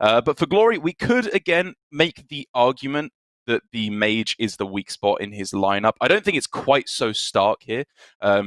But for Glory, we could, again, make the argument that the Mage is the weak spot in his lineup. I don't think it's quite so stark here,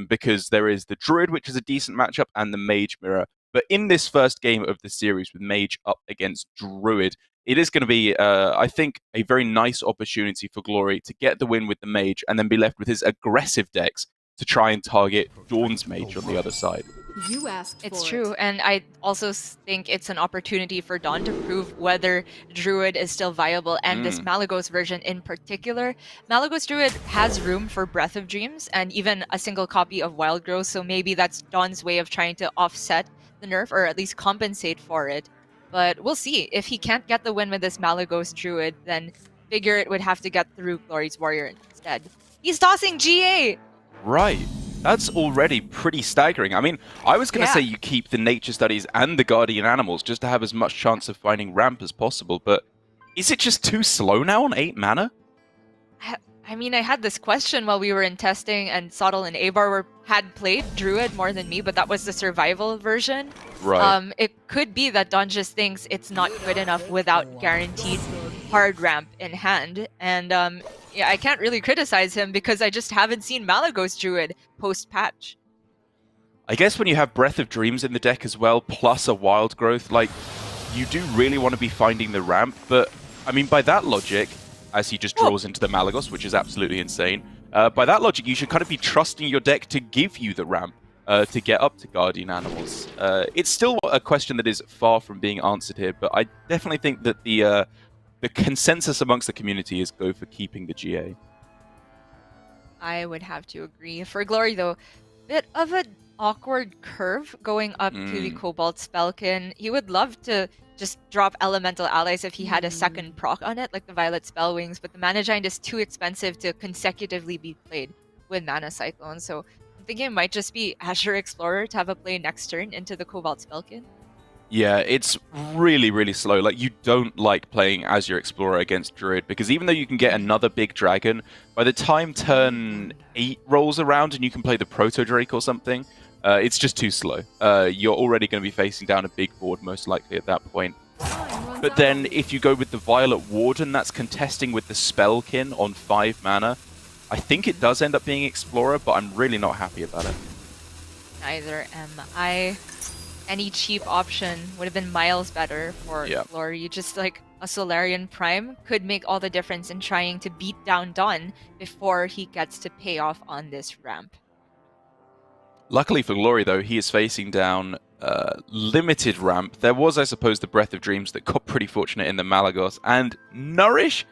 because there is the Druid, which is a decent matchup, and the Mage Mirror. But in this first game of the series with Mage up against Druid, it is going to be, I think, a very nice opportunity for Glory to get the win with the Mage and then be left with his aggressive decks to try and target DawN's Mage on the other side. You asked It's for true, it. and I also think it's an opportunity for DawN to prove whether Druid is still viable, and this Malygos version in particular. Malygos Druid has room for Breath of Dreams and even a single copy of Wild Growth, so maybe that's DawN's way of trying to offset the nerf, or at least compensate for it. But we'll see. If he can't get the win with this Malygos Druid, then figure it would have to get through Glory's Warrior instead. He's tossing GA! Right. That's already pretty staggering. I mean, I was going to say you keep the nature studies and the guardian animals just to have as much chance of finding ramp as possible, but is it just too slow now on 8 mana? I mean, I had this question while we were in testing, and Sottle and Abar had played Druid more than me, but that was the survival version. Right. It could be that Don just thinks it's not good enough without guaranteed hard ramp in hand. And yeah, I can't really criticize him because I just haven't seen Malygos Druid post-patch. I guess when you have Breath of Dreams in the deck as well, plus a Wild Growth, like, you do really want to be finding the ramp, but, I mean, by that logic, as he just draws into the Malygos, which is absolutely insane, by that logic, you should kind of be trusting your deck to give you the ramp to get up to Guardian Animals. It's still a question that is far from being answered here, but I definitely think that the consensus amongst the community is go for keeping the GA. I would have to agree. For Glory, though, bit of an awkward curve going up to the Cobalt Spellkin. He would love to just drop elemental allies if he had a second proc on it, like the Violet Spellwings, but the Mana Giant is too expensive to consecutively be played with Mana Cyclone, so I'm thinking it might just be Azure Explorer to have a play next turn into the Cobalt Spellkin. Yeah, it's really, really slow. Like, you don't like playing Azure Explorer against Druid, because even though you can get another big dragon, by the time turn 8 rolls around and you can play the Proto Drake or something, it's just too slow. You're already going to be facing down a big board, most likely, at that point. But then, if you go with the Violet Warden, that's contesting with the Spellkin on 5 mana. I think it does end up being Explorer, but I'm really not happy about it. Neither am I. Any cheap option would have been miles better for Glory. Just like a Solarian Prime could make all the difference in trying to beat down DawN before he gets to pay off on this ramp. Luckily for Glory, though, he is facing down limited ramp. There was, I suppose, the Breath of Dreams that got pretty fortunate in the Malygos, and Nourish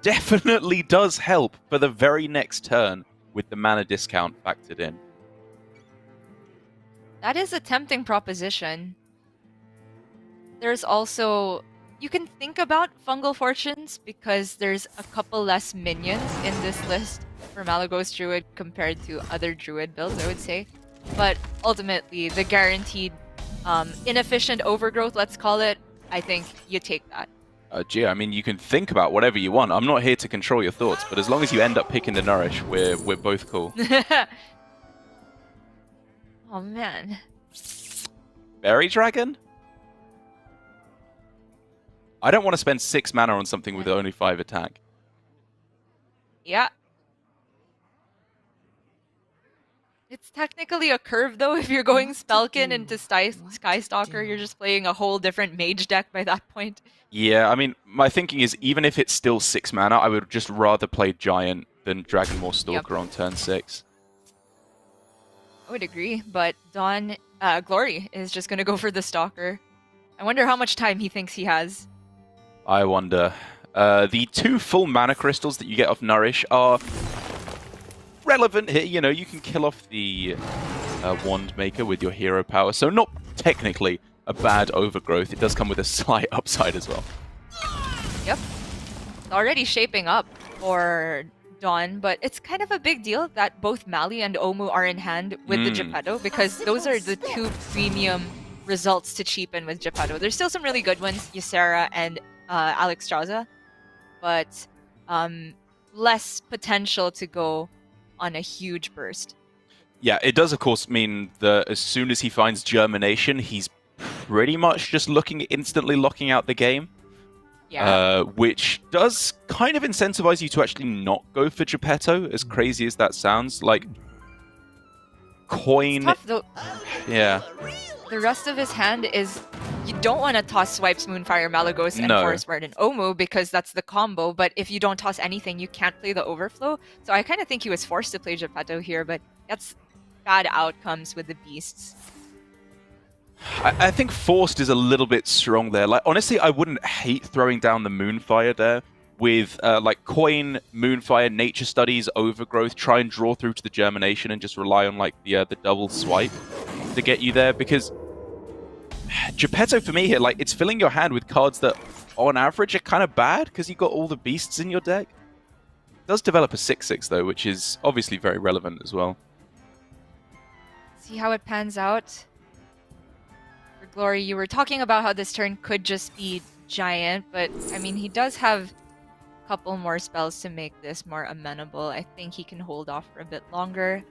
definitely does help for the very next turn with the mana discount factored in. That is a tempting proposition. There's also... You can think about Fungal Fortunes because there's a couple less minions in this list for Malygos Druid compared to other Druid builds, I would say. But ultimately, the guaranteed inefficient overgrowth, let's call it, I think you take that. Gee, I mean, you can think about whatever you want. I'm not here to control your thoughts, but as long as you end up picking the Nourish, we're both cool. Oh, man. Berry Dragon? I don't want to spend 6 mana on something with only 5 attack. Yeah. It's technically a curve, though. If you're going Spellkin into Skystalker, you're just playing a whole different mage deck by that point. Yeah, I mean, my thinking is, even if it's still 6 mana, I would just rather play Giant than Dragonmaw Stalker on turn 6. I would agree, but DawN, Glory is just going to go for the Stalker. I wonder how much time he thinks he has. I wonder. The 2 full mana crystals that you get off Nourish are relevant here. You know, you can kill off the Wand Maker with your hero power, so not technically a bad overgrowth. It does come with a slight upside as well. Yep. It's already shaping up for DawN, but it's kind of a big deal that both Mali and Omu are in hand with the Geppetto, because those are the 2 premium results to cheapen with Geppetto. There's still some really good ones, Ysera and Alexstrasza, but less potential to go on a huge burst. Yeah, it does, of course, mean that as soon as he finds Germination, he's pretty much just instantly locking out the game. Yeah. Which does kind of incentivize you to actually not go for Geppetto, as crazy as that sounds. Like, coin... It's tough, though. Yeah. The rest of his hand is... You don't want to toss Swipes, Moonfire, Malagos, and Forest Ward and Omu because that's the combo, but if you don't toss anything, you can't play the Overflow. So I kind of think he was forced to play Geppetto here, but that's bad outcomes with the Beasts. I think forced is a little bit strong there. Like, honestly, I wouldn't hate throwing down the Moonfire there with, like, Coin, Moonfire, Nature Studies, Overgrowth, try and draw through to the Germination and just rely on, like, the double swipe to get you there, because Geppetto, for me here, like, it's filling your hand with cards that, on average, are kind of bad, because you've got all the Beasts in your deck. It does develop a 6/6, though, which is obviously very relevant as well. See how it pans out. Glory, you were talking about how this turn could just be Giant, but I mean, he does have a couple more spells to make this more amenable. I think he can hold off for a bit longer.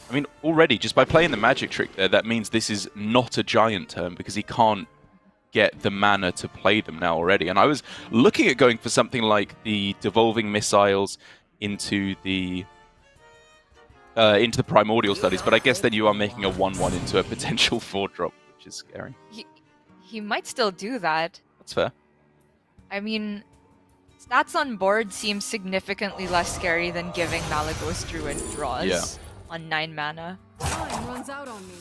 I mean, already, just by playing the magic trick there, that means this is not a Giant turn because he can't get the mana to play them now already. And I was looking at going for something like the Devolving Missiles into the Primordial Studies, but I guess then you are making a 1/1 into a potential 4-drop. Which is scary. He might still do that. That's fair. I mean, stats on board seem significantly less scary than giving Malagos Druid draws on 9 mana. Time runs out on me.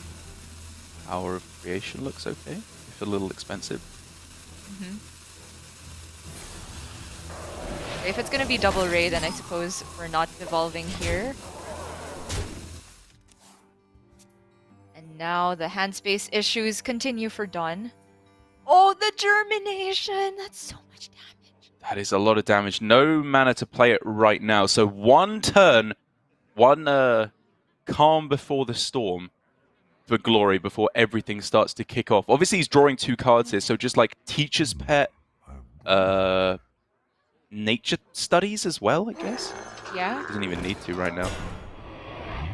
Hour of Creation looks okay, if a little expensive. If it's gonna be double Ray, then I suppose we're not devolving here. Now the hand space issues continue for DawN. Oh, the Germination! That's so much damage. That is a lot of damage. No mana to play it right now. So one turn, one calm before the storm for Glory before everything starts to kick off. Obviously, he's drawing 2 cards here, so just like Teacher's Pet, Nature Studies as well, I guess? Yeah. Doesn't even need to right now.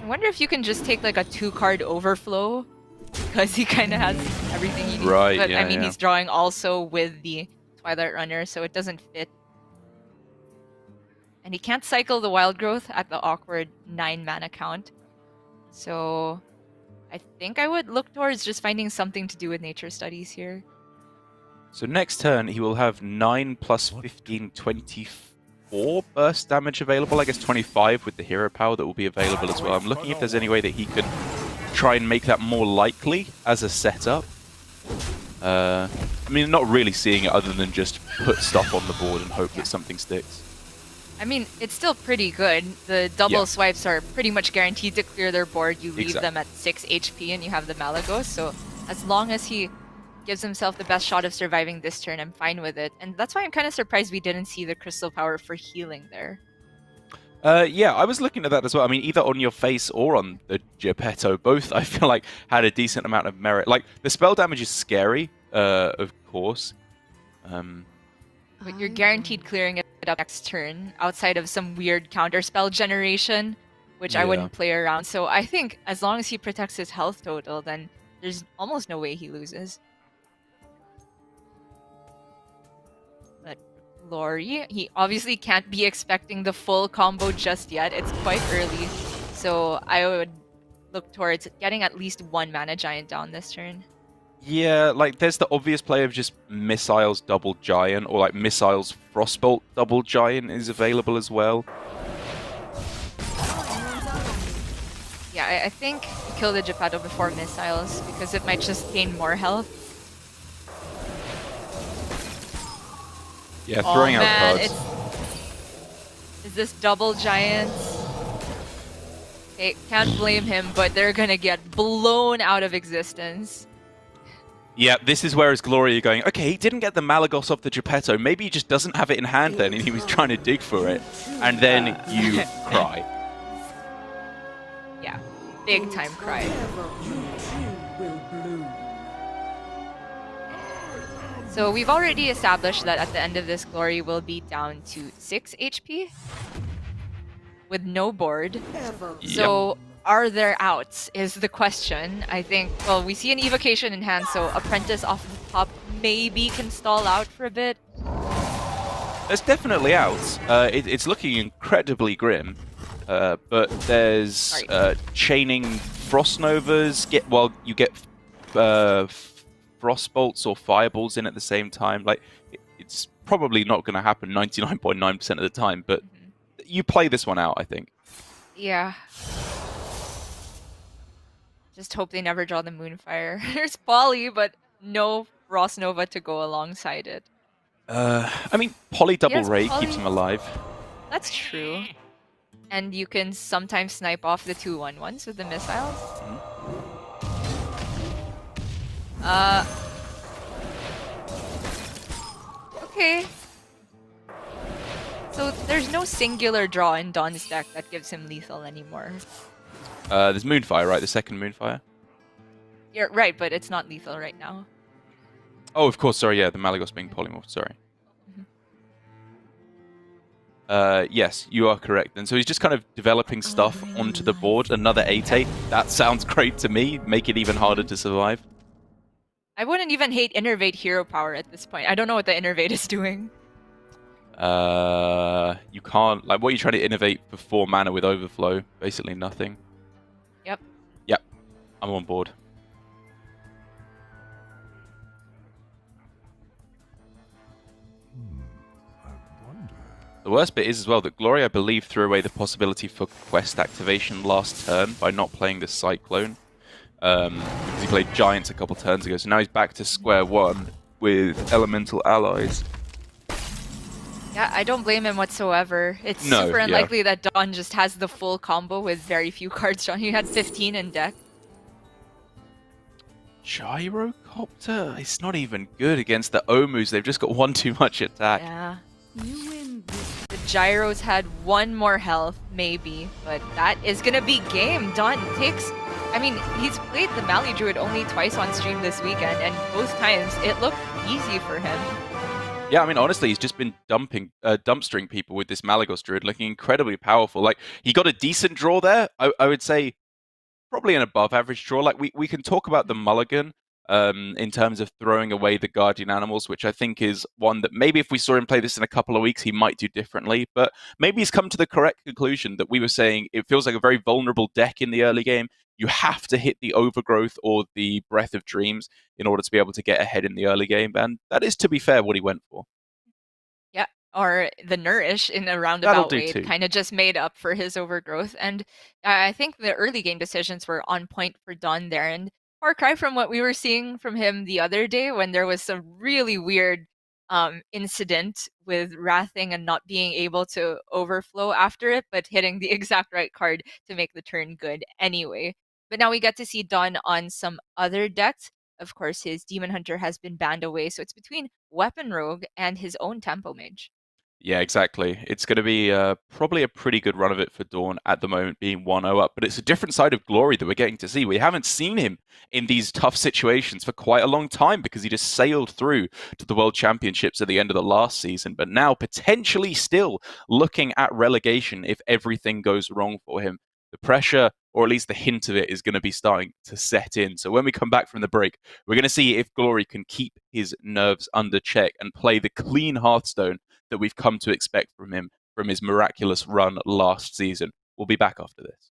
I wonder if you can just take like a 2-card Overflow because he kind of has everything he needs. Right, but yeah, I mean, he's drawing also with the Twilight Runner, so it doesn't fit. And he can't cycle the Wild Growth at the awkward 9 mana count. So I think I would look towards just finding something to do with Nature Studies here. So next turn, he will have 9 plus 15, 24 burst damage available. I guess 25 with the hero power that will be available as well. I'm looking if there's any way that he can try and make that more likely as a setup. I mean, not really seeing it other than just put stuff on the board and hope that something sticks. I mean, it's still pretty good. The double swipes are pretty much guaranteed to clear their board. You leave them at 6 HP and you have the Malagos. So as long as he gives himself the best shot of surviving this turn, I'm fine with it. And that's why I'm kind of surprised we didn't see the Crystal Power for healing there. Yeah, I was looking at that as well. I mean, either on your face or on the Geppetto, both I feel like had a decent amount of merit. Like, the spell damage is scary, of course. But you're guaranteed clearing it up next turn, outside of some weird counterspell generation, which I wouldn't play around. So I think as long as he protects his health total, then there's almost no way he loses. But Glory, he obviously can't be expecting the full combo just yet. It's quite early. So I would look towards getting at least 1 mana giant down this turn. Yeah, like, there's the obvious play of just Missiles double giant, or like Missiles Frostbolt double giant is available as well. Yeah, I think kill the Geppetto before Missiles, because it might just gain more health. Yeah, throwing out cards. Is this double giants? Okay, can't blame him, but they're gonna get blown out of existence. Yeah, this is where his Glory are going, okay, he didn't get the Malagos off the Geppetto, maybe he just doesn't have it in hand then, and he was trying to dig for it. And then you cry. Yeah, big time cry. So we've already established that at the end of this, Glory will be down to 6 HP with no board. So are there outs is the question. I think, well, we see an evocation in hand, so Apprentice off the top maybe can stall out for a bit. There's definitely outs. It's looking incredibly grim, but there's chaining Frost Novas. You get Frostbolts or Fireballs in at the same time. Like, it's probably not going to happen 99.9% of the time, but you play this one out, I think. Yeah. Just hope they never draw the Moonfire. There's Poly, but no Frost Nova to go alongside it. I mean, Poly Double Ray Poly. keeps him alive. That's true. And you can sometimes snipe off the 2/1/1s with the missiles. Okay. So there's no singular draw in DawN's deck that gives him lethal anymore. There's Moonfire, right? The second Moonfire. You're right, but it's not lethal right now. Oh, of course. Sorry, yeah, the Malagos being polymorphed. Sorry. Yes, you are correct. And so he's just kind of developing stuff onto the board. Another 8/8. That sounds great to me. Make it even harder to survive. I wouldn't even hate Innervate Hero Power at this point. I don't know what the Innervate is doing. You can't... Like, what are you trying to innovate for 4 mana with Overflow? Basically nothing. Yep. Yep. I'm on board. The worst bit is as well that Glory, I believe, threw away the possibility for quest activation last turn by not playing the Cyclone. Because he played Giants a couple turns ago, so now he's back to square one with Elemental allies. Yeah, I don't blame him whatsoever. It's super unlikely that DawN just has the full combo with very few cards drawn. He had 15 in deck. Gyrocopter? It's not even good against the Omus. They've just got one too much attack. Yeah. The Gyros had 1 more health, maybe, but that is gonna be game. DawN takes... I mean, he's played the Mali Druid only twice on stream this weekend, and both times it looked easy for him. Yeah, I mean, honestly, he's just been dumpstering people with this Malagos Druid, looking incredibly powerful. Like, he got a decent draw there. I would say probably an above-average draw. Like, we can talk about the Mulligan in terms of throwing away the Guardian Animals, which I think is one that maybe if we saw him play this in a couple of weeks, he might do differently. But maybe he's come to the correct conclusion that we were saying it feels like a very vulnerable deck in the early game. You have to hit the Overgrowth or the Breath of Dreams in order to be able to get ahead in the early game. And that is, to be fair, what he went for. Yeah, or the Nourish in a roundabout way kind of just made up for his Overgrowth. And I think the early game decisions were on point for DawN there. And far cry from what we were seeing from him the other day when there was some really weird incident with wrathing and not being able to overflow after it, but hitting the exact right card to make the turn good anyway. But now we get to see DawN on some other decks. Of course, his Demon Hunter has been banned away, so it's between Weapon Rogue and his own Tempo Mage. Yeah, exactly. It's going to be probably a pretty good run of it for DawN at the moment, being 1-0 up. But it's a different side of Glory that we're getting to see. We haven't seen him in these tough situations for quite a long time because he just sailed through to the World Championships at the end of the last season. But now potentially still looking at relegation if everything goes wrong for him. The pressure, or at least the hint of it, is going to be starting to set in. So when we come back from the break, we're going to see if Glory can keep his nerves under check and play the clean Hearthstone that we've come to expect from him from his miraculous run last season. We'll be back after this.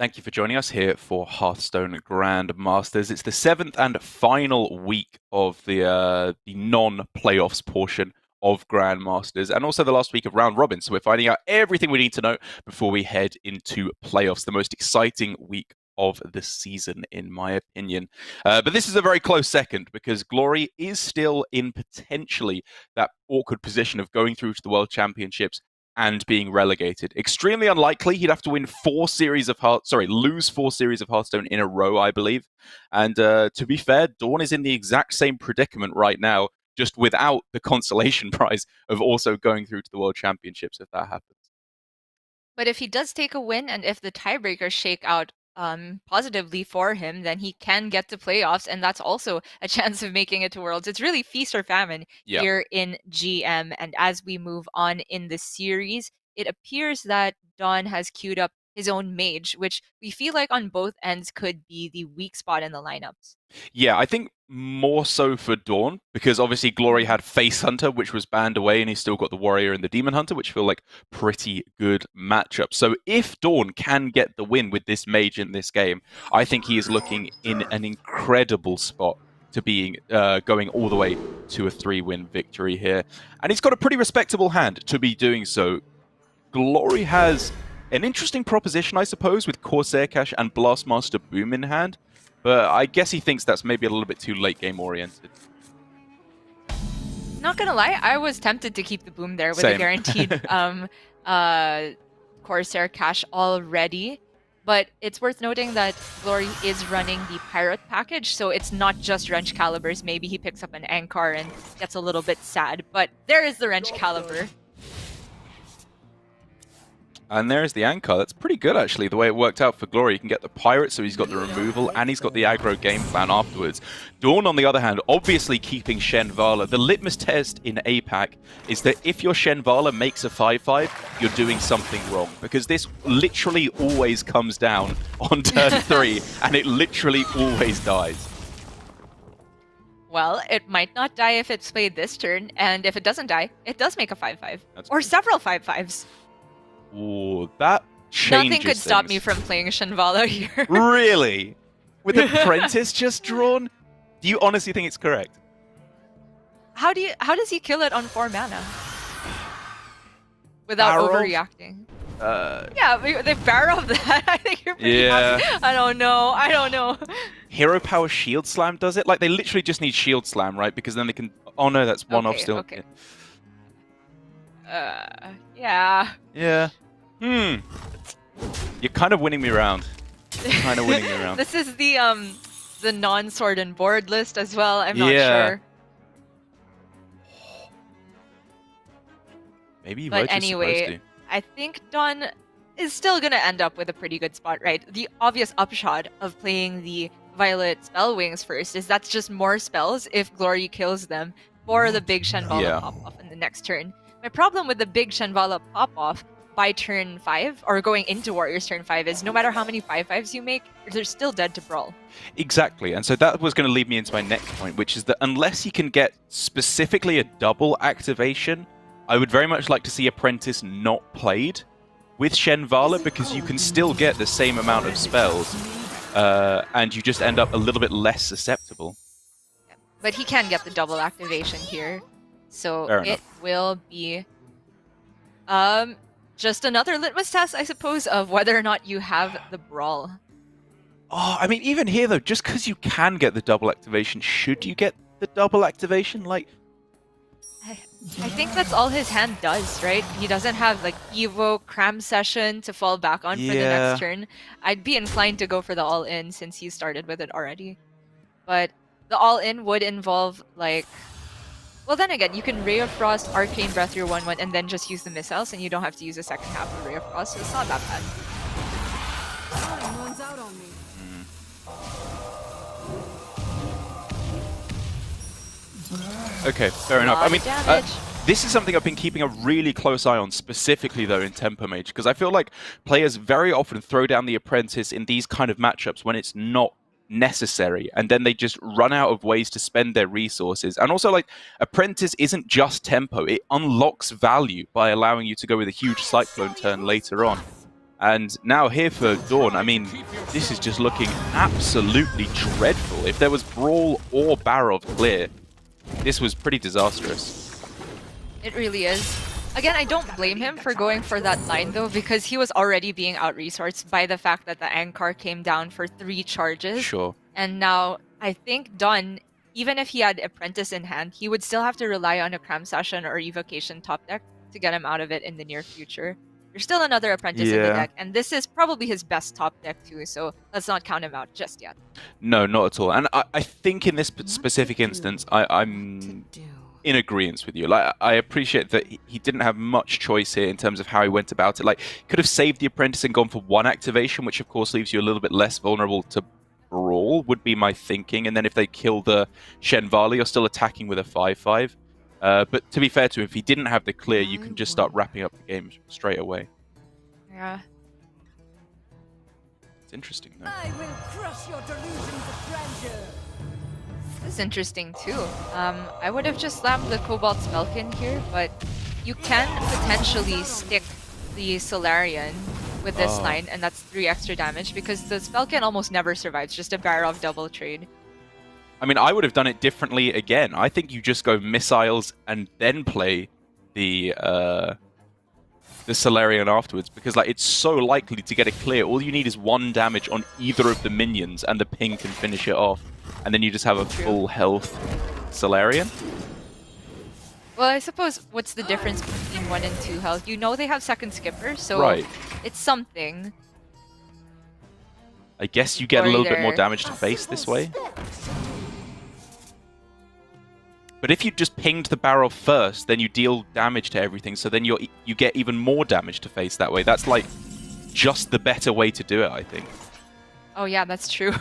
Thank you for joining us here for Hearthstone Grandmasters. It's the 7th and final week of the non-playoffs portion of Grandmasters, and also the last week of Round Robin. So we're finding out everything we need to know before we head into playoffs, the most exciting week of the season, in my opinion. But this is a very close second, because Glory is still in potentially that awkward position of going through to the World Championships and being relegated. Extremely unlikely. He'd have to win lose 4 series of Hearthstone in a row, I believe. And to be fair, DawN is in the exact same predicament right now, just without the consolation prize of also going through to the World Championships if that happens. But if he does take a win, and if the tiebreakers shake out positively for him, then he can get to playoffs, and that's also a chance of making it to Worlds. It's really feast or famine here in GM. And as we move on in the series, it appears that DawN has queued up his own mage, which we feel like on both ends could be the weak spot in the lineups. Yeah, I think more so for DawN, because obviously Glory had Face Hunter, which was banned away, and he's still got the Warrior and the Demon Hunter, which feel like pretty good matchups. So if DawN can get the win with this mage in this game, I think he is looking in an incredible spot to being going all the way to a 3-win victory here. And he's got a pretty respectable hand to be doing so. Glory has an interesting proposition, I suppose, with Corsair Cache and Blastmaster Boom in hand. But I guess he thinks that's maybe a little bit too late game oriented. Not gonna lie, I was tempted to keep the Boom there with Same. a guaranteed Corsair Cache already. But it's worth noting that Glory is running the Pirate package, so it's not just Wrench Calibers. Maybe he picks up an Ankar and gets a little bit sad, but there is the Wrench Caliber. And there's the Ankar. That's pretty good, actually, the way it worked out for Glory. You can get the Pirate, so he's got the removal, and he's got the aggro game plan afterwards. DawN, on the other hand, obviously keeping Shen Vala. The litmus test in APAC is that if your Shen Vala makes a 5-5, you're doing something wrong, because this literally always comes down on turn 3, and it literally always dies. Well, it might not die if it's played this turn, and if it doesn't die, it does make a 5-5. Or several 5-5s. Ooh, that changes Nothing could stop things. me from playing Shenvala here. Really? With Apprentice just drawn? Do you honestly think it's correct? How does he kill it on 4 mana? Without Barrel? overreacting. Yeah, they barrel that. I think you're pretty happy. I don't know. Hero Power Shield Slam does it? Like, they literally just need Shield Slam, right? Because then they can... Oh no, that's one off still. Okay. Yeah. Yeah. You're kind of winning me around. This is the non-sword and board list as well. I'm not Yeah. sure. Maybe you But were just anyway, supposed to. I think DawN is still going to end up with a pretty good spot, right? The obvious upshot of playing the Violet Spell Wings first is that's just more spells if Glory kills them for the big Shenvala pop-off in the next turn. My problem with the big Shenvala pop-off by turn 5, or going into Warriors turn 5, is no matter how many 5-5s you make, they're still dead to Brawl. Exactly, and so that was going to lead me into my next point, which is that unless you can get specifically a double activation, I would very much like to see Apprentice not played with Shen Vala, because you can still get the same amount of spells, and you just end up a little bit less susceptible. But he can get the double activation here, so it will be just another litmus test, I suppose, of whether or not you have the Brawl. Oh, I mean, even here, though, just because you can get the double activation, should you get the double activation? Like, I think that's all his hand does, right? He doesn't have, like, Evo, Cram Session to fall back on for the next turn. I'd be inclined to go for the all-in since he started with it already. But the all-in would involve, like... Well, then again, you can Ray of Frost, Arcane Breath your 1-1, and then just use the missiles, and you don't have to use the second half of Ray of Frost, so it's not that bad. Runs out on me. Okay, fair enough. I mean, this is something I've been keeping a really close eye on, specifically, though, in Tempo Mage, because I feel like players very often throw down the Apprentice in these kind of matchups when it's not necessary, and then they just run out of ways to spend their resources. And also, like, Apprentice isn't just tempo, it unlocks value by allowing you to go with a huge Cyclone turn later on. And now here for DawN, I mean, this is just looking absolutely dreadful. If there was Brawl or Barov clear, this was pretty disastrous. It really is. Again, I don't blame him for going for that line though, because he was already being out-resourced by the fact that the Ankar came down for 3 charges. Sure. And now, I think DawN, even if he had Apprentice in hand, he would still have to rely on a Cram Session or Evocation top deck to get him out of it in the near future. There's still another Apprentice in the deck, and this is probably his best top deck too, so let's not count him out just yet. No, not at all. And I think in this specific instance, I'm in agreement with you. Like, I appreciate that he didn't have much choice here in terms of how he went about it. Like, could have saved the Apprentice and gone for 1 activation, which of course leaves you a little bit less vulnerable to Brawl, would be my thinking. And then if they kill the Shenvala, you're still attacking with a 5/5. But to be fair to him, if he didn't have the clear, you can just start wrapping up the game straight away. Yeah. It's interesting, though. I will crush your delusions of grandeur. This is interesting too. I would have just slammed the Cobalt Spelkin here, but you can potentially stick the Solarian with this line, and that's 3 extra damage, because the Spelkin almost never survives, just a Barov double trade. I mean, I would have done it differently again. I think you just go missiles and then play the Solarian afterwards, because like it's so likely to get it clear. All you need is 1 damage on either of the minions, and the ping can finish it off, and then you just have a full health Solarian. Well, I suppose what's the difference between 1 and 2 health? You know they have second skipper, so Right. it's something. I guess you get a little bit more damage to face this way. But if you just pinged the barrel first, then you deal damage to everything, so then you get even more damage to face that way. That's like just the better way to do it, I think. Oh yeah, that's true.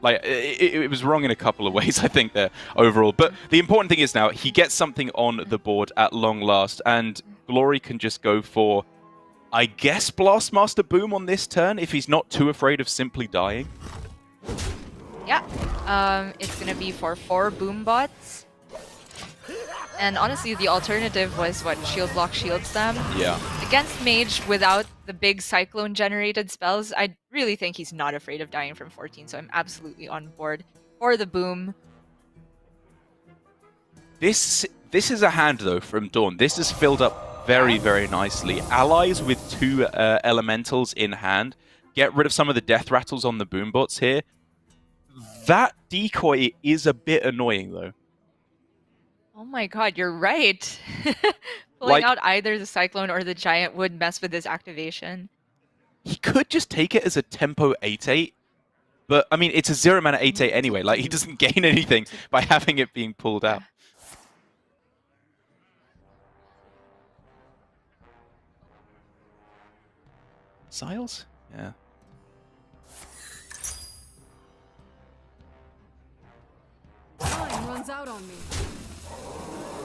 Like, it was wrong in a couple of ways, I think, there, overall. But the important thing is now, he gets something on the board at long last, and Glory can just go for, I guess, Blastmaster Boom on this turn, if he's not too afraid of simply dying. Yeah, it's gonna be for 4 boom bots. And honestly, the alternative was, what, Shield Block, Shield Slam? Yeah. Against Mage, without the big Cyclone-generated spells, I really think he's not afraid of dying from 14, so I'm absolutely on board for the boom. This is a hand, though, from DawN. This is filled up very, very nicely. Allies with 2 elementals in hand. Get rid of some of the death rattles on the boom bots here. That decoy is a bit annoying, though. Oh my god, you're right. Like, Pulling out either the Cyclone or the Giant would mess with his activation. he could just take it as a tempo 8/8, but I mean, it's a 0 mana 8/8 anyway. Like, he doesn't gain anything by having it being pulled out. Siles? Yeah. Time runs out on me.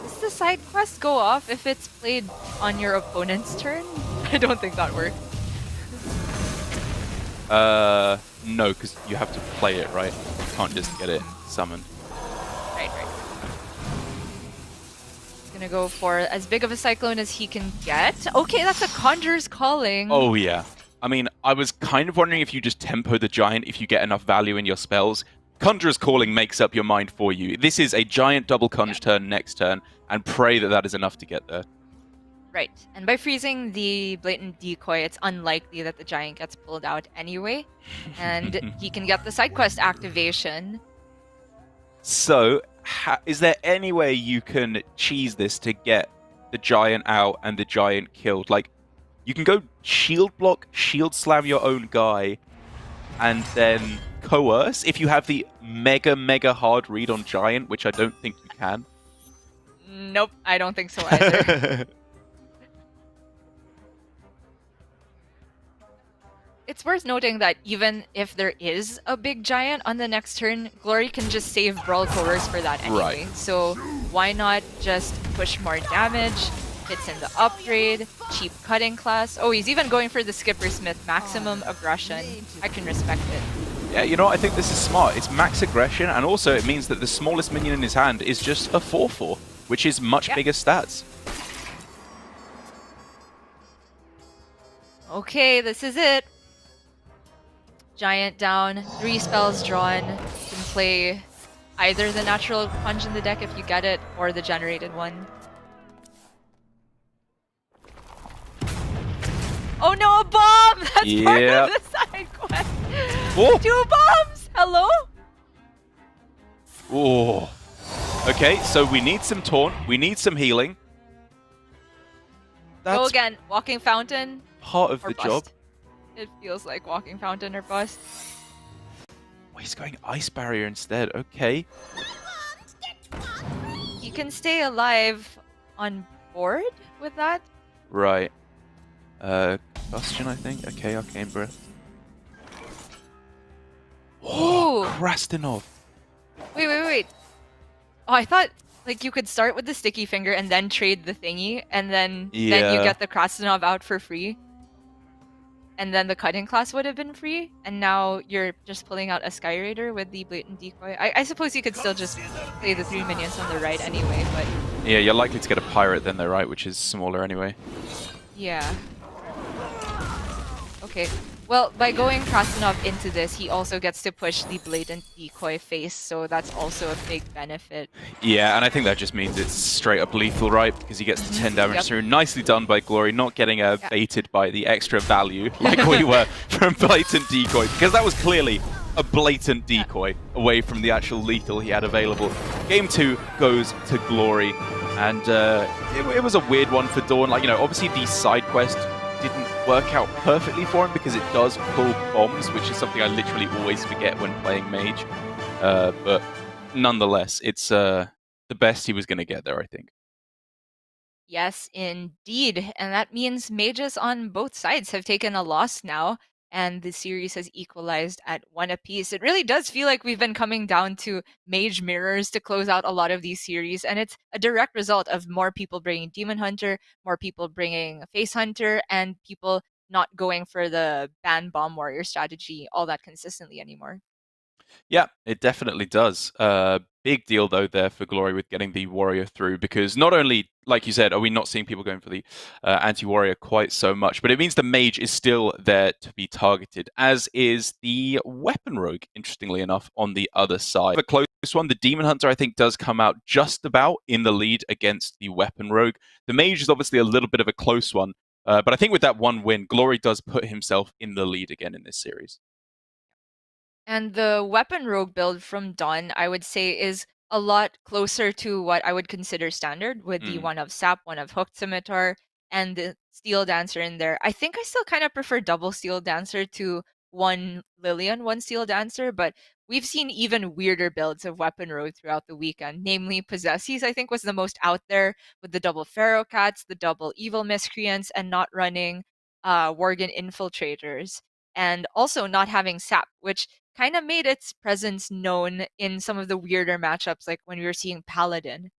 Does the side quest go off if it's played on your opponent's turn? I don't think that works. No, because you have to play it, right? You can't just get it summoned. Right. He's gonna go for as big of a Cyclone as he can get. Okay, that's a Conjurer's Calling. Oh, yeah. I mean, I was kind of wondering if you just tempo the Giant if you get enough value in your spells. Conjurer's Calling makes up your mind for you. This is a Giant double Conj turn next turn, and pray that that is enough to get there. Right, and by freezing the Blatant Decoy, it's unlikely that the Giant gets pulled out anyway, and he can get the side quest activation. So, is there any way you can cheese this to get the Giant out and the Giant killed? Like, you can go shield block, shield slam your own guy, and then coerce if you have the mega hard read on Giant, which I don't think you can. Nope, I don't think so either. It's worth noting that even if there is a big Giant on the next turn, Glory can just save Brawl Coerce for that anyway. Right. So why not just push more damage, fits in the upgrade, cheap cutting class. Oh, he's even going for the Skipper Smith maximum aggression. I can respect it. Yeah, you know, I think this is smart. It's max aggression, and also it means that the smallest minion in his hand is just a 4/4, which is much bigger stats. Okay, this is it. Giant down, 3 spells drawn. You can play either the natural punch in the deck if you get it, or the generated one. Oh no, a bomb! That's part of the side quest. Oh. 2 bombs! Hello? Oh. Okay, so we need some taunt. We need some healing. Go That's again. Walking Fountain part of or the bust. job. It feels like Walking Fountain or bust. Oh, he's going Ice Barrier instead. Okay. You can stay alive on board with that. Right. Combustion, I think. Okay, Arcane Breath. Oh, Ooh. Krastinov. Wait. Oh, I thought like you could start with the sticky finger and then trade the thingy, and then you get the Krasnov out for free. And then the cutting class would have been free, and now you're just pulling out a Sky Raider with the Blatant Decoy. I suppose you could still just play the 3 minions on the right anyway, but... Yeah, you're likely to get a Pirate then though, right? Which is smaller anyway. Yeah. Okay. Well, by going Krasnov into this, he also gets to push the Blatant Decoy face, so that's also a big benefit. Yeah, and I think that just means it's straight up lethal, right? Because he gets the 10 damage through. Nicely done by Glory, not getting baited by the extra value like we were from Blatant Decoy, because that was clearly a blatant decoy away from the actual lethal he had available. Game 2 goes to Glory, and it was a weird one for DawN. Like, you know, obviously the side quest didn't work out perfectly for him because it does pull bombs, which is something I literally always forget when playing Mage. But nonetheless, it's the best he was going to get there, I think. Yes, indeed. And that means mages on both sides have taken a loss now, and the series has equalized at 1 apiece. It really does feel like we've been coming down to mage mirrors to close out a lot of these series, and it's a direct result of more people bringing Demon Hunter, more people bringing Face Hunter, and people not going for the ban bomb warrior strategy all that consistently anymore. Yeah, it definitely does. Big deal, though, there for Glory with getting the Warrior through, because not only, like you said, are we not seeing people going for the anti-Warrior quite so much, but it means the Mage is still there to be targeted, as is the Weapon Rogue, interestingly enough, on the other side. A close one, the Demon Hunter, I think, does come out just about in the lead against the Weapon Rogue. The Mage is obviously a little bit of a close one, but I think with that one win, Glory does put himself in the lead again in this series. And the Weapon Rogue build from DawN, I would say, is a lot closer to what I would consider standard, with the one of Sap, one of Hooked Scimitar, and the Steel Dancer in there. I think I still kind of prefer double Steel Dancer to 1 Lillian, 1 Steel Dancer, but we've seen even weirder builds of Weapon Rogue throughout the weekend. Namely, Possessies, I think, was the most out there, with the double Pharaoh Cats, the double Evil Miscreants, and not running Worgen Infiltrators. And also not having Sap, which kind of made its presence known in some of the weirder matchups, like when we were seeing Paladin.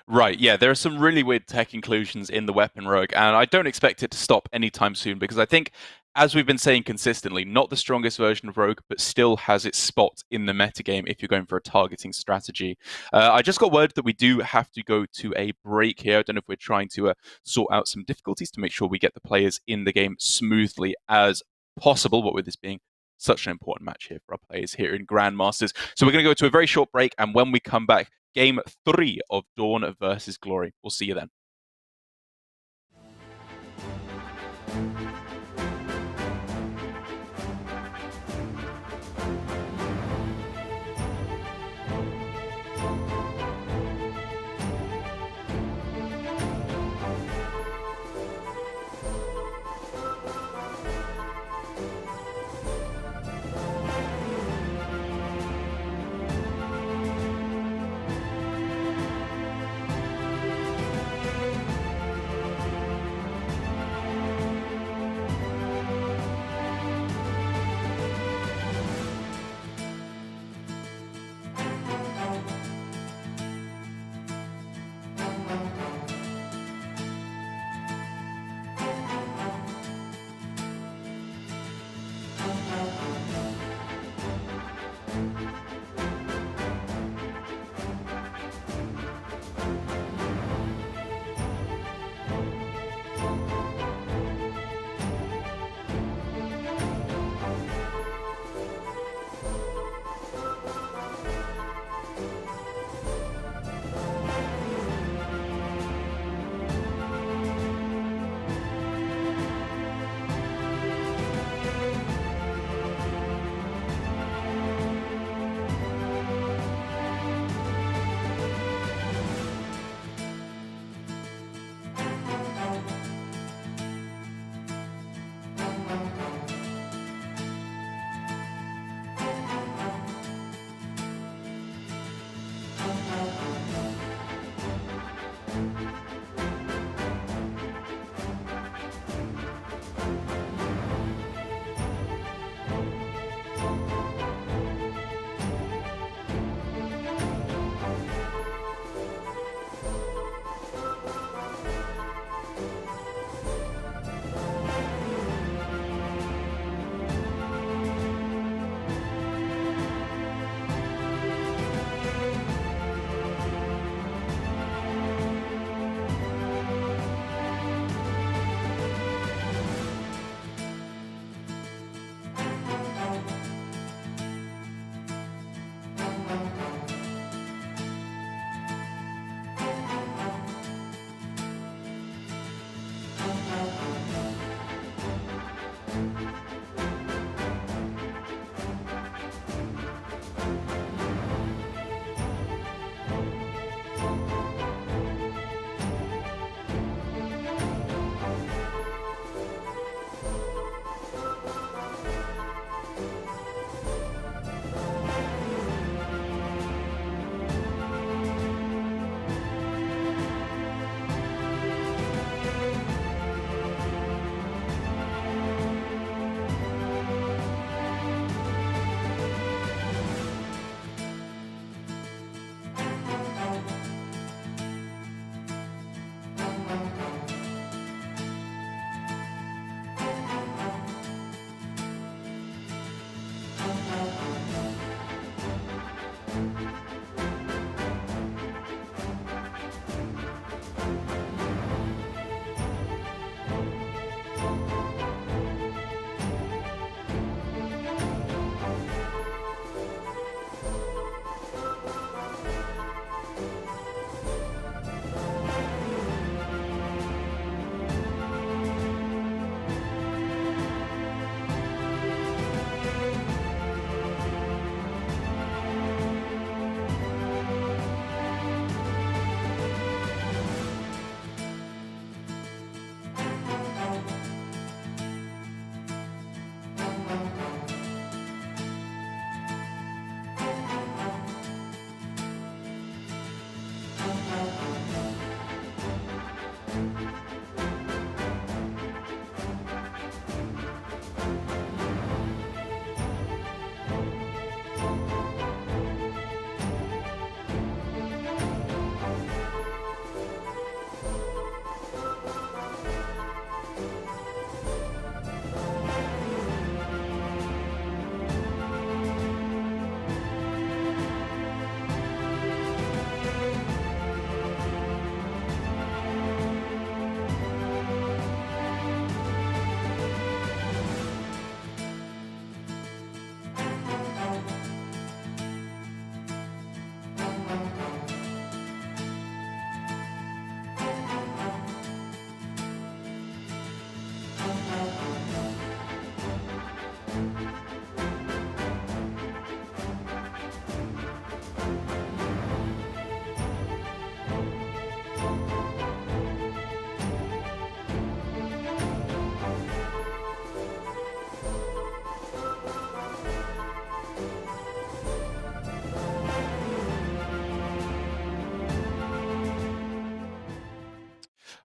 Right, yeah, there are some really weird tech inclusions in the Weapon Rogue, and I don't expect it to stop anytime soon, because I think, as we've been saying consistently, not the strongest version of Rogue, but still has its spot in the metagame if you're going for a targeting strategy. I just got word that we do have to go to a break here. I don't know if we're trying to sort out some difficulties to make sure we get the players in the game smoothly as possible, what with this being such an important match here for our players here in Grandmasters. So we're going to go to a very short break, and when we come back, Game 3 of DawN versus Glory. We'll see you then.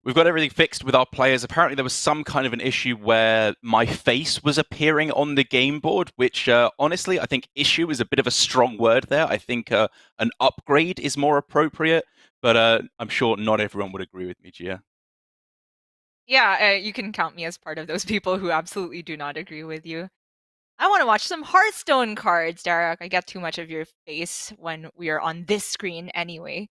We've got everything fixed with our players. Apparently there was some kind of an issue where my face was appearing on the game board, which honestly, I think issue is a bit of a strong word there. I think an upgrade is more appropriate, but I'm sure not everyone would agree with me, Gia. Yeah, you can count me as part of those people who absolutely do not agree with you. I want to watch some Hearthstone cards, Derek. I get too much of your face when we are on this screen anyway.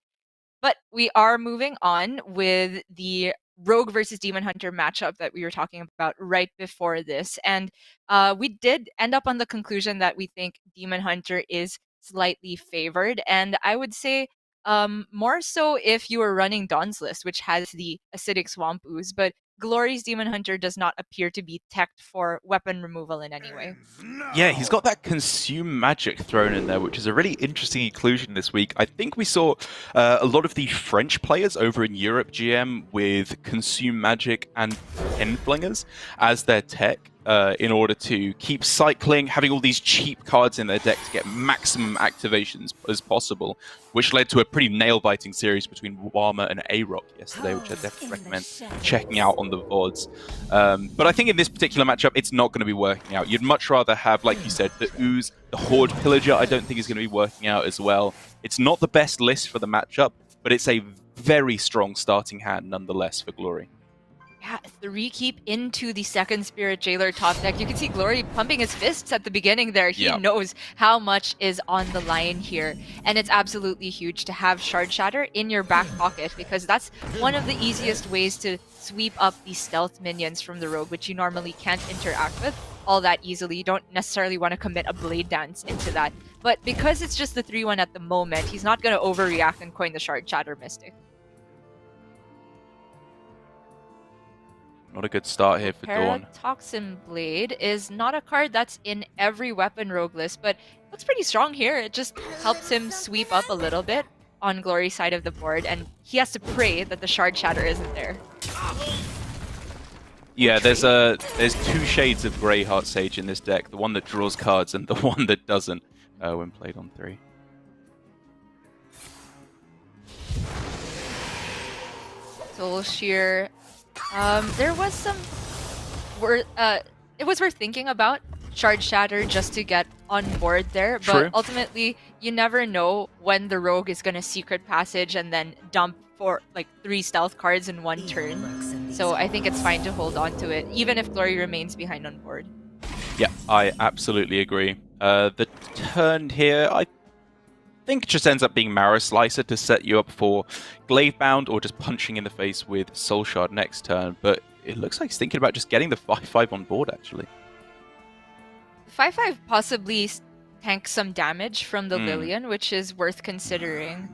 But we are moving on with the Rogue versus Demon Hunter matchup that we were talking about right before this. And we did end up on the conclusion that we think Demon Hunter is slightly favored. And I would say more so if you were running DawN's list, which has the Acidic Swamp Ooze. But Glory's Demon Hunter does not appear to be teched for weapon removal in any way. Yeah, he's got that Consume Magic thrown in there, which is a really interesting inclusion this week. I think we saw a lot of the French players over in Europe GM with Consume Magic and Enflingers as their tech in order to keep cycling, having all these cheap cards in their deck to get maximum activations as possible, which led to a pretty nail-biting series between Wama and A-Rock yesterday, which I definitely recommend checking out on the VODs. But I think in this particular matchup, it's not going to be working out. You'd much rather have, like you said, the Ooze, the Horde Pillager, I don't think is going to be working out as well. It's not the best list for the matchup, but it's a very strong starting hand nonetheless for Glory. Yeah, 3 keep into the second Spirit Jailer top deck. You can see Glory pumping his fists at the beginning there. He knows how much is on the line here. And it's absolutely huge to have Shard Shatter in your back pocket, because that's one of the easiest ways to sweep up the stealth minions from the Rogue, which you normally can't interact with all that easily. You don't necessarily want to commit a Blade Dance into that. But because it's just the 3-1 at the moment, he's not going to overreact and coin the Shard Shatter Mystic. Not a good start here for DawN. Toxin Blade is not a card that's in every weapon rogue list, but looks pretty strong here. It just helps him sweep up a little bit on Glory's side of the board, and he has to pray that the Shard Shatter isn't there. Yeah, there's 2 shades of Grey Heart Sage in this deck. The one that draws cards and the one that doesn't when played on 3. Soul Shear. There was some it was worth thinking about Shard Shatter just to get on board there, but True. Ultimately you never know when the Rogue is gonna Secret Passage and then dump for like 3 stealth cards in one turn. So I think it's fine to hold on to it, even if Glory remains behind on board. Yeah, I absolutely agree. The turn here, I think just ends up being Marrow Slicer to set you up for Glavebound or just punching in the face with Soul Shard next turn, but it looks like he's thinking about just getting the 5-5 on board, actually. 5-5 possibly tanks some damage from the Lillian, which is worth considering.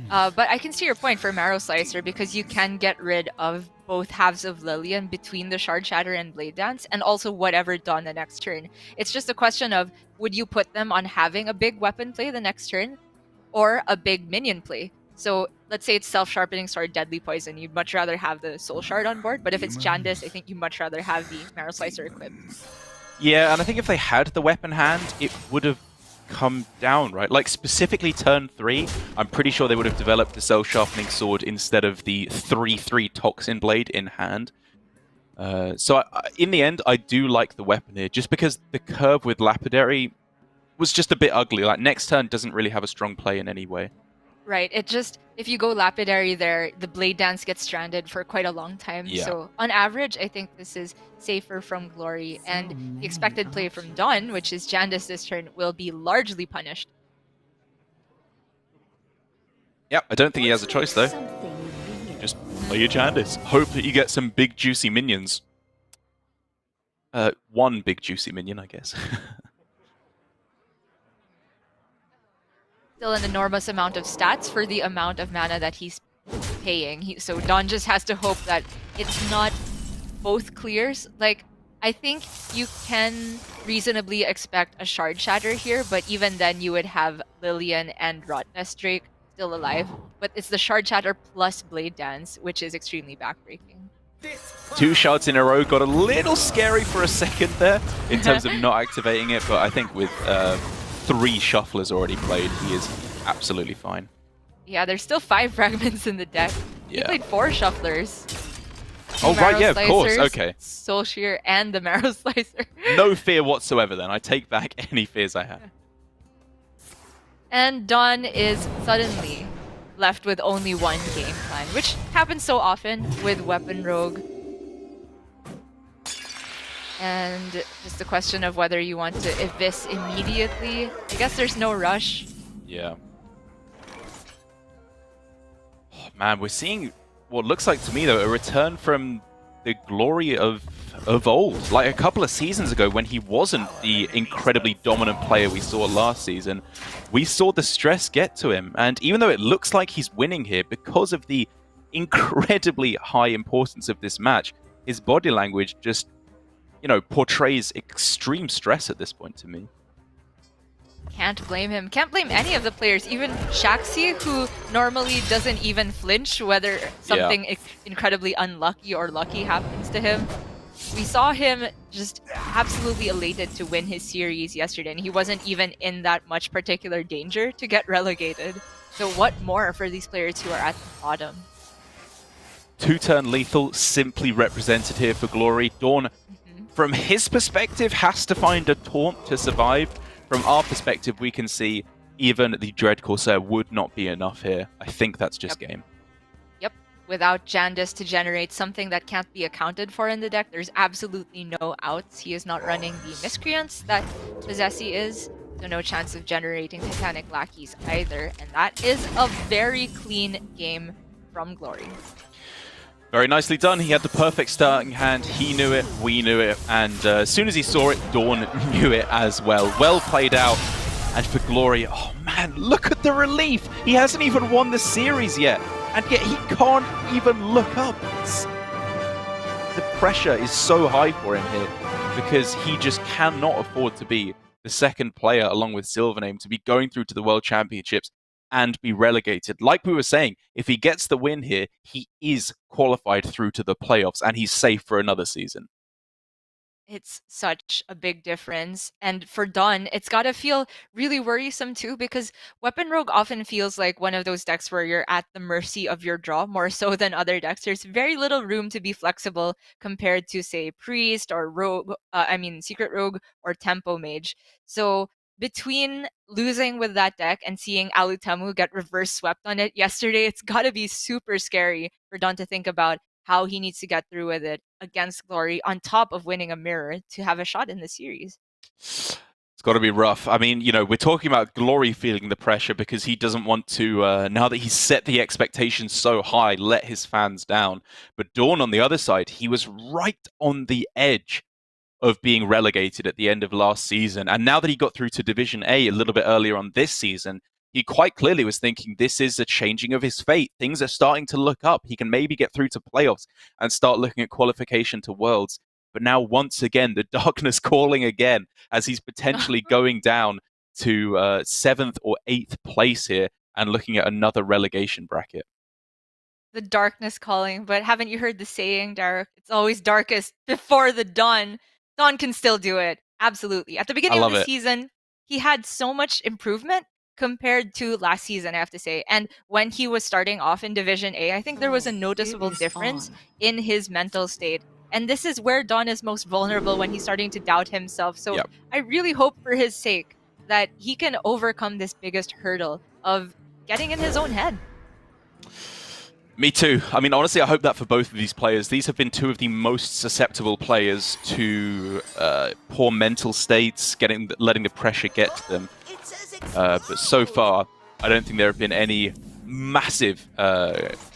But I can see your point for Marrow Slicer, because you can get rid of both halves of Lillian between the Shard Shatter and Blade Dance, and also whatever done the next turn. It's just a question of, would you put them on having a big weapon play the next turn, or a big minion play? So let's say it's Self-Sharpening Sword, Deadly Poison. You'd much rather have the Soul Shard on board, but if it's Jandis, I think you'd much rather have the Marrow Slicer equipped. Yeah, and I think if they had the weapon hand, it would have come down, right? Like, specifically turn 3, I'm pretty sure they would have developed the Self-Sharpening Sword instead of the 3/3 Toxin Blade in hand. So in the end, I do like the weapon here, just because the curve with Lapidary was just a bit ugly. Like, next turn doesn't really have a strong play in any way. Right, it just, if you go Lapidary there, the Blade Dance gets stranded for quite a long time. Yeah. So on average, I think this is safer from Glory, and the expected play from DawN, which is Jandis this turn, will be largely punished. Yep, I don't think he has a choice, though. Just play your Jandis. Hope that you get some big, juicy minions. One big, juicy minion, I guess. Still an enormous amount of stats for the amount of mana that he's paying. So DawN just has to hope that it's not both clears. Like, I think you can reasonably expect a Shard Shatter here, but even then you would have Lillian and Rotnest Drake still alive. But it's the Shard Shatter plus Blade Dance, which is extremely backbreaking. 2 shards in a row got a little scary for a second there in terms of not activating it, but I think with 3 shufflers already played, he is absolutely fine. Yeah, there's still 5 fragments in the deck. He played 4 shufflers. Oh, right, yeah, of course, Slicers, okay. Soul Shear, and the Marrow Slicer. No fear whatsoever then. I take back any fears I had. And DawN is suddenly left with only one game plan, which happens so often with Weapon Rogue. And just a question of whether you want to Evis immediately. I guess there's no rush. Yeah. Oh, man, we're seeing what looks like to me, though, a return from the glory of old. Like a couple of seasons ago when he wasn't the incredibly dominant player we saw last season, we saw the stress get to him. And even though it looks like he's winning here because of the incredibly high importance of this match, his body language just, you know, portrays extreme stress at this point to me. Can't blame him. Can't blame any of the players. Even Shaxi, who normally doesn't even flinch whether something incredibly unlucky or lucky happens to him. We saw him just absolutely elated to win his series yesterday, and he wasn't even in that much particular danger to get relegated. So what more for these players who are at the bottom? 2-turn lethal, simply represented here for Glory. DawN, from his perspective, has to find a taunt to survive. From our perspective, we can see even the Dread Corsair would not be enough here. I think that's just game. Yep. Without Jandis to generate something that can't be accounted for in the deck, there's absolutely no outs. He is not running the Miscreants that Possessi is, so no chance of generating Titanic Lackeys either. And that is a very clean game from Glory. Very nicely done. He had the perfect starting hand. He knew it, we knew it, and as soon as he saw it, DawN knew it as well. Well played out. And for Glory, oh man, look at the relief. He hasn't even won the series yet, and yet he can't even look up. The pressure is so high for him here because he just cannot afford to be the second player along with Silvername to be going through to the World Championships and be relegated. Like we were saying, if he gets the win here, he is qualified through to the playoffs and he's safe for another season. It's such a big difference. And for DawN, it's got to feel really worrisome too, because Weapon Rogue often feels like one of those decks where you're at the mercy of your draw more so than other decks. There's very little room to be flexible compared to, say, Priest or Rogue, Secret Rogue or Tempo Mage. So between losing with that deck and seeing Alutemu get reverse swept on it yesterday, it's got to be super scary for DawN to think about how he needs to get through with it against Glory on top of winning a mirror to have a shot in the series. It's got to be rough. I mean, you know, we're talking about Glory feeling the pressure because he doesn't want to, now that he's set the expectations so high, let his fans down. But DawN, on the other side, he was right on the edge of being relegated at the end of last season. And now that he got through to Division A a little bit earlier on this season, he quite clearly was thinking this is a changing of his fate. Things are starting to look up. He can maybe get through to playoffs and start looking at qualification to Worlds. But now, once again, the darkness calling again as he's potentially going down to 7th or 8th place here and looking at another relegation bracket. The darkness calling, but haven't you heard the saying, Derek? It's always darkest before the dawn. DawN can still do it. Absolutely. At the beginning of the season, he had so much improvement compared to last season, I have to say. And when he was starting off in Division A, I think there was a noticeable difference in his mental state. And this is where DawN is most vulnerable when he's starting to doubt himself. So I really hope for his sake that he can overcome this biggest hurdle of getting in his own head. Me too. I mean, honestly, I hope that for both of these players. These have been two of the most susceptible players to poor mental states, letting the pressure get to them. But so far, I don't think there have been any massive,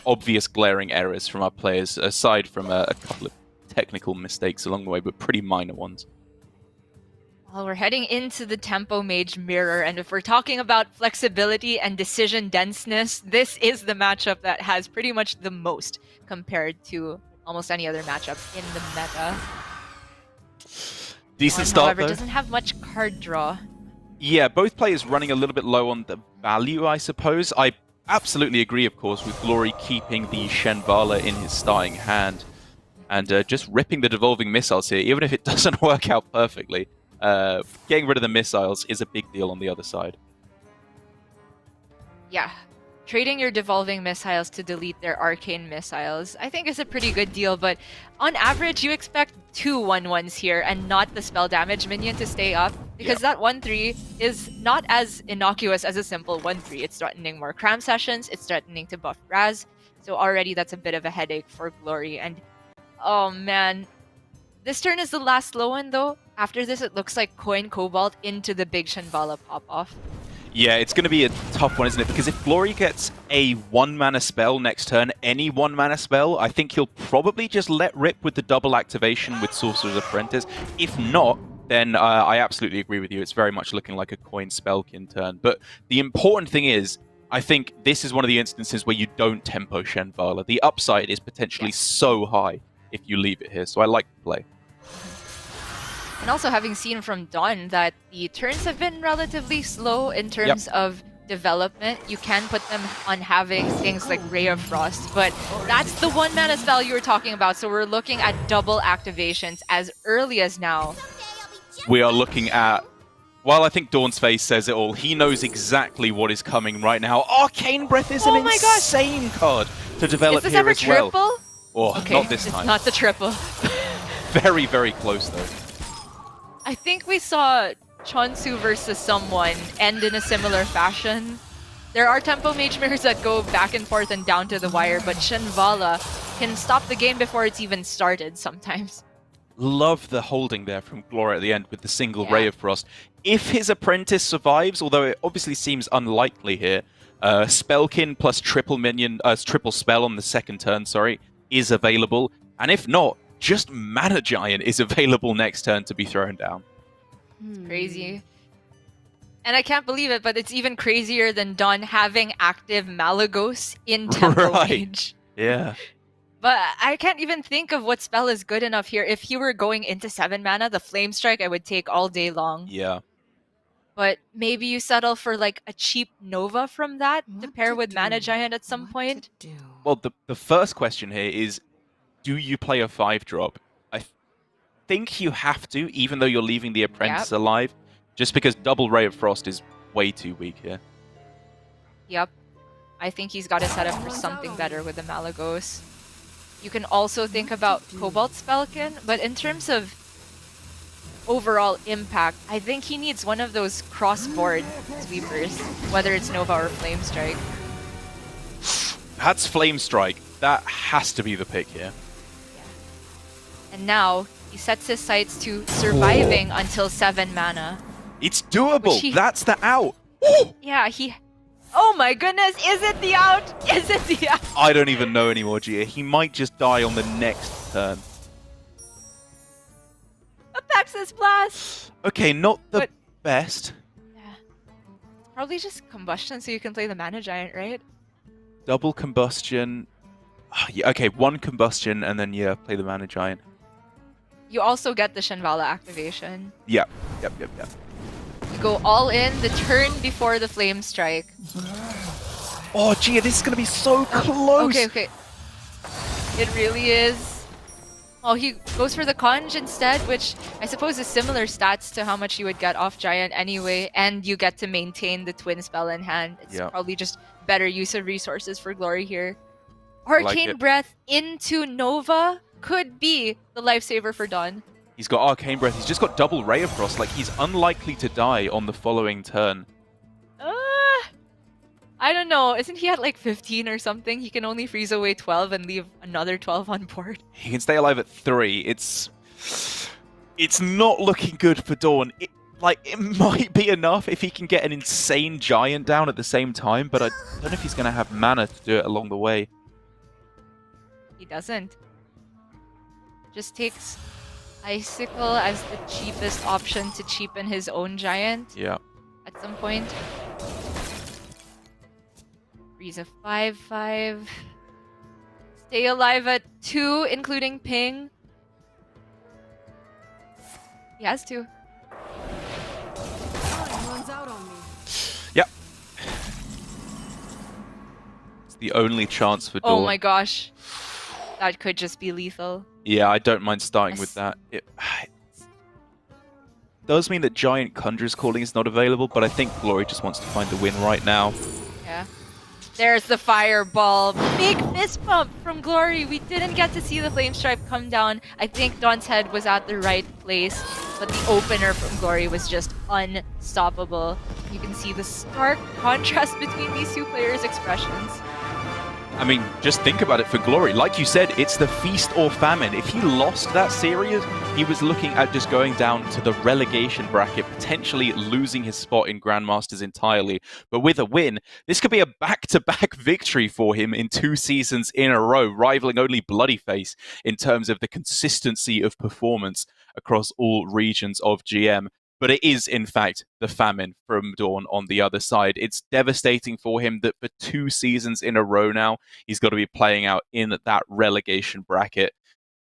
obvious glaring errors from our players, aside from a couple of technical mistakes along the way, but pretty minor ones. Well, we're heading into the Tempo Mage mirror, and if we're talking about flexibility and decision denseness, this is the matchup that has pretty much the most compared to almost any other matchup in the meta. Decent start, however, though. Doesn't have much card draw. Yeah, both players running a little bit low on the value, I suppose. I absolutely agree, of course, with Glory keeping the Shenvala in his starting hand and just ripping the devolving missiles here, even if it doesn't work out perfectly. Getting rid of the missiles is a big deal on the other side. Yeah. trading your devolving missiles to delete their arcane missiles, I think is a pretty good deal, but on average, you expect 2 1/1s here and not the spell damage minion to stay up, because that 1/3 is not as innocuous as a simple 1/3. It's threatening more cram sessions, it's threatening to buff Raz, so already that's a bit of a headache for Glory, and oh man. This turn is the last slow one though. After this, it looks like Coin Cobalt into the big Shinvala pop-off. Yeah, it's going to be a tough one, isn't it? Because if Glory gets a 1-mana spell next turn, any 1-mana spell, I think he'll probably just let rip with the double activation with Sorcerer's Apprentice. If not, then I absolutely agree with you. It's very much looking like a Coin Spellkin turn. But the important thing is, I think this is one of the instances where you don't tempo Shenvala. The upside is potentially so high if you leave it here, so I like the play. And also having seen from DawN that the turns have been relatively slow in terms of development, you can put them on having things like Ray of Frost, but that's the 1-mana spell you were talking about, so we're looking at double activations as early as now. We are looking at... Well, I think Dawn's face says it all. He knows exactly what is coming right now. Arcane Breath is an insane card to develop is this here ever as well. triple? Oh, Okay, not this it's time. not the triple. Very, very close, though. I think we saw Chonsu versus someone end in a similar fashion. There are tempo mage mirrors that go back and forth and down to the wire, but Shinvala can stop the game before it's even started sometimes. Love the holding there from Glory at the end with the single Ray of Frost. If his apprentice survives, although it obviously seems unlikely here, Spellkin plus triple spell on the second turn, is available. And if not, just Mana Giant is available next turn to be thrown down. Crazy. And I can't believe it, but it's even crazier than DawN having active Malagos in tempo mage. Yeah. But I can't even think of what spell is good enough here. If he were going into 7 mana, the Flame Strike I would take all day long. Yeah. But maybe you settle for like a cheap Nova from that to pair with Mana Giant at some point. Well, the first question here is, do you play a 5-drop? I think you have to, even though you're leaving the apprentice alive, just because double Ray of Frost is way too weak here. Yep. I think he's got to set up for something better with the Malagos. You can also think about Cobalt Spellkin, but in terms of overall impact, I think he needs one of those cross-board sweepers, whether it's Nova or Flame Strike. That's Flame Strike. That has to be the pick here. And now, he sets his sights to surviving until 7 mana. It's doable! That's the out! Yeah, oh my goodness, is it the out? Is it the out? I don't even know anymore, Gia. He might just die on the next turn. Apexis Blast! Okay, not the best. Yeah. It's probably just combustion so you can play the Mana Giant, right? Double combustion. Yeah, okay, 1 combustion and then, play the Mana Giant. You also get the Shinvala activation. Yep. You go all in the turn before the Flame Strike. Oh, Gia, this is going to be so close! Okay. It really is. Oh, he goes for the Conj instead, which I suppose is similar stats to how much you would get off Giant anyway, and you get to maintain the twin spell in hand. It's probably just better use of resources for Glory here. Arcane Breath into Nova could be the lifesaver for DawN. He's got Arcane Breath. He's just got double Ray of Frost. Like, he's unlikely to die on the following turn. I don't know. Isn't he at like 15 or something? He can only freeze away 12 and leave another 12 on board. He can stay alive at 3. It's not looking good for DawN. It might be enough if he can get an insane Giant down at the same time, but I don't know if he's going to have mana to do it along the way. He doesn't. Just takes Icicle as the cheapest option to cheapen his own Giant. Yeah. At some point. Freeze a 5/5. Stay alive at 2, including ping. He has to. Time runs out on me. Yep. It's the only chance for DawN. Oh my gosh. That could just be lethal. Yeah, I don't mind starting with that. It does mean that Giant Conjurer's Calling is not available, but I think Glory just wants to find the win right now. Yeah. There's the fireball. Big fist bump from Glory. We didn't get to see the flame stripe come down. I think DawN's head was at the right place, but the opener from Glory was just unstoppable. You can see the stark contrast between these two players' expressions. I mean, just think about it for Glory. Like you said, it's the feast or famine. If he lost that series, he was looking at just going down to the relegation bracket, potentially losing his spot in Grandmasters entirely. But with a win, this could be a back-to-back victory for him in 2 seasons in a row, rivaling only Bloodyface in terms of the consistency of performance across all regions of GM. But it is, in fact, the famine from DawN on the other side. It's devastating for him that for 2 seasons in a row now, he's got to be playing out in that relegation bracket.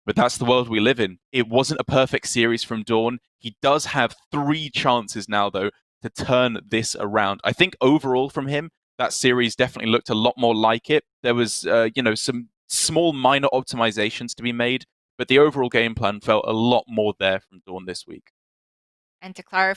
But that's the world we live in. It wasn't a perfect series from DawN. He does have 3 chances now, though, to turn this around. I think overall from him, that series definitely looked a lot more like it. There was, some small minor optimizations to be made, but the overall game plan felt a lot more there from DawN this week. And to clarify,